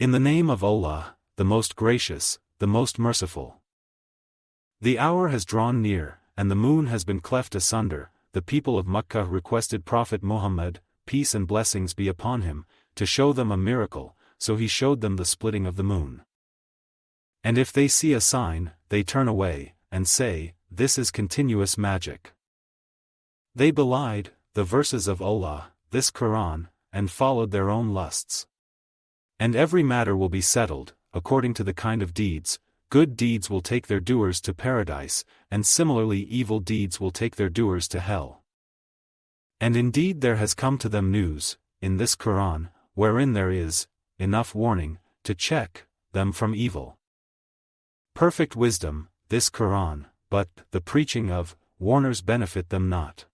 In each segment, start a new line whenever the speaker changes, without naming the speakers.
In the name of Allah, the most gracious, the most merciful. The hour has drawn near, and the moon has been cleft asunder. The people of Makkah requested Prophet Muhammad, peace and blessings be upon him, to show them a miracle, so he showed them the splitting of the moon. And if they see a sign, they turn away, and say, this is continuous magic. They belied the verses of Allah, this Qur'an, and followed their own lusts. And every matter will be settled, according to the kind of deeds. Good deeds will take their doers to paradise, and similarly evil deeds will take their doers to hell. And indeed there has come to them news, in this Qur'an, wherein there is enough warning, to check them from evil. Perfect wisdom, this Qur'an, but the preaching of warners benefit them not.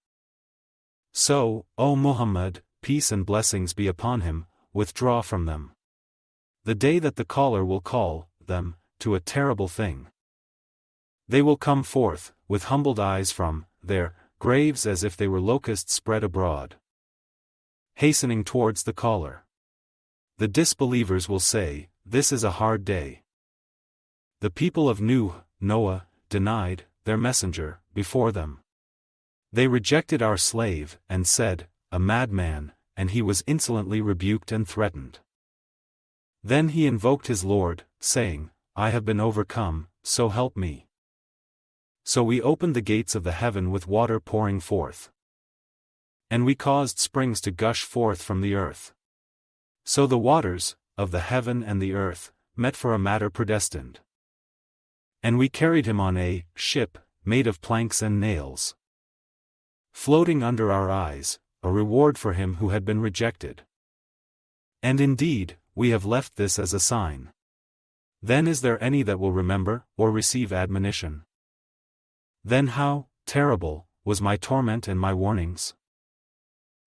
So, O Muhammad, peace and blessings be upon him, withdraw from them. The day that the caller will call them to a terrible thing. They will come forth, with humbled eyes from their graves as if they were locusts spread abroad, hastening towards the caller. The disbelievers will say, this is a hard day. The people of Noah, denied their messenger before them. They rejected our slave, and said, a madman, and he was insolently rebuked and threatened. Then he invoked his Lord, saying, I have been overcome, so help me. So we opened the gates of the heaven with water pouring forth. And we caused springs to gush forth from the earth. So the waters, of the heaven and the earth, met for a matter predestined. And we carried him on a ship, made of planks and nails, floating under our eyes, a reward for him who had been rejected. And indeed, we have left this as a sign. Then is there any that will remember, or receive admonition? Then how terrible was my torment and my warnings?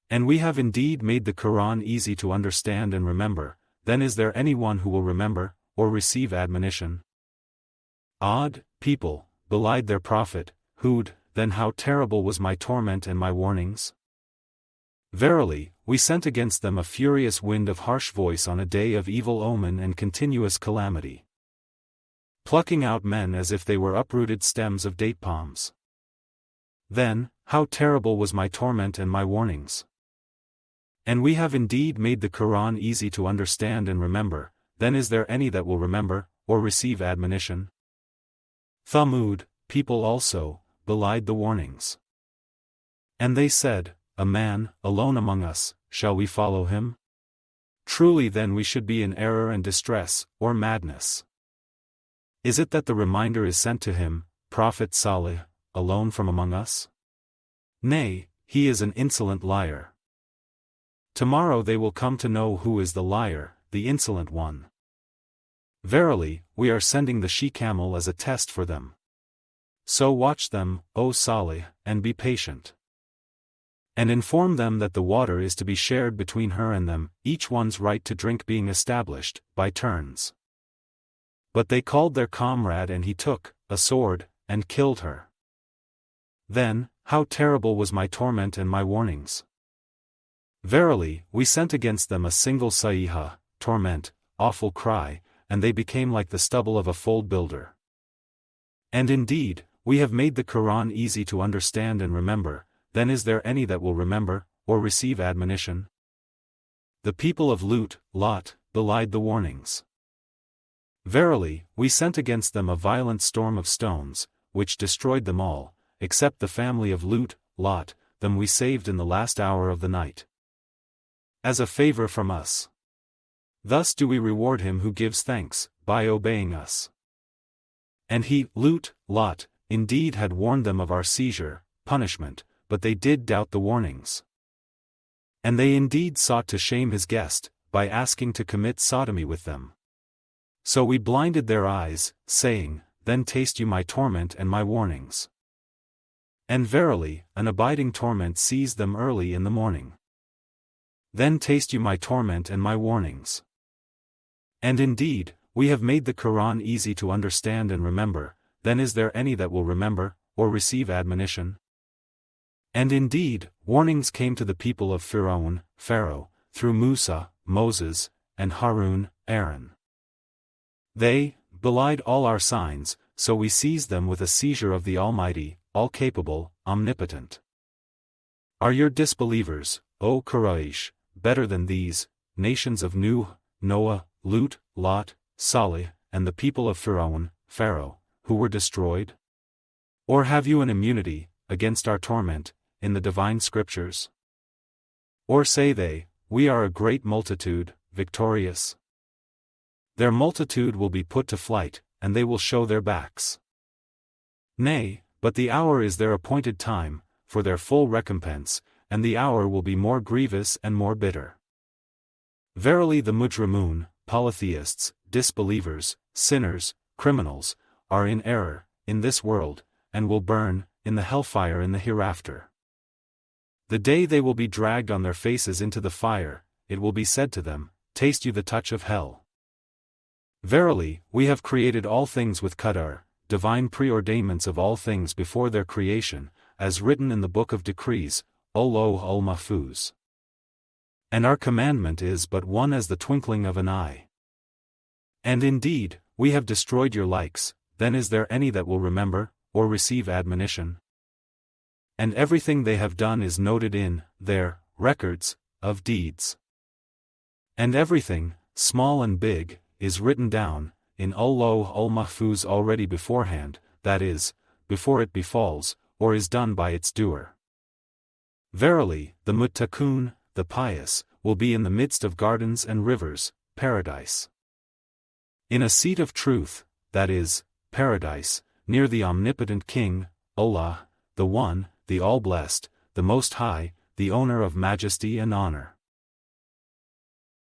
And we have indeed made the Qur'an easy to understand and remember. Then is there any one who will remember, or receive admonition? Odd people belied their prophet, Hud. Then how terrible was my torment and my warnings? Verily, we sent against them a furious wind of harsh voice on a day of evil omen and continuous calamity, plucking out men as if they were uprooted stems of date palms. Then, how terrible was my torment and my warnings? And we have indeed made the Qur'an easy to understand and remember. Then is there any that will remember, or receive admonition? Thamud, people also, belied the warnings. And they said, a man, alone among us, shall we follow him? Truly then we should be in error and distress, or madness. Is it that the reminder is sent to him, Prophet Salih, alone from among us? Nay, he is an insolent liar. Tomorrow they will come to know who is the liar, the insolent one. Verily, we are sending the she-camel as a test for them. So watch them, O Salih, and be patient. And inform them that the water is to be shared between her and them, each one's right to drink being established, by turns. But they called their comrade and he took a sword, and killed her. Then, how terrible was my torment and my warnings? Verily, we sent against them a single sayha, torment, awful cry, and they became like the stubble of a fold builder. And indeed, we have made the Qur'an easy to understand and remember. Then is there any that will remember, or receive admonition? The people of Lot, belied the warnings. Verily, we sent against them a violent storm of stones, which destroyed them all, except the family of Lot, them we saved in the last hour of the night, as a favor from us. Thus do we reward him who gives thanks, by obeying us. And Lot, indeed had warned them of our seizure, punishment, but they did doubt the warnings. And they indeed sought to shame his guest, by asking to commit sodomy with them. So we blinded their eyes, saying, then taste you my torment and my warnings. And verily, an abiding torment seized them early in the morning. Then taste you my torment and my warnings. And indeed, we have made the Qur'an easy to understand and remember. Then is there any that will remember, or receive admonition? And indeed, warnings came to the people of Pharaoh, through Musa, Moses, and Harun, Aaron. They belied all our signs, so we seized them with a seizure of the Almighty, all-capable, omnipotent. Are your disbelievers, O Quraysh, better than these, nations of Nuh, Noah, Lut, Lot, Salih, and the people of Pharaoh, who were destroyed? Or have you an immunity, against our torment, in the divine scriptures? Or say they, we are a great multitude, victorious? Their multitude will be put to flight, and they will show their backs. Nay, but the hour is their appointed time, for their full recompense, and the hour will be more grievous and more bitter. Verily the mujrimun, polytheists, disbelievers, sinners, criminals, are in error, in this world, and will burn, in the hellfire in the hereafter. The day they will be dragged on their faces into the fire, it will be said to them, taste you the touch of hell. Verily, we have created all things with qadar, divine preordainments of all things before their creation, as written in the book of decrees, Al-Lawh al-Mahfuz. And our commandment is but one as the twinkling of an eye. And indeed, we have destroyed your likes, then is there any that will remember, or receive admonition? And everything they have done is noted in their records of deeds. And everything, small and big, is written down in Al-Lawh al-Mahfuz already beforehand, that is, before it befalls, or is done by its doer. Verily, the muttaqun, the pious, will be in the midst of gardens and rivers, paradise. In a seat of truth, that is, paradise, near the omnipotent King, Allah, the One, the All-Blessed, the Most High, the owner of majesty and honor.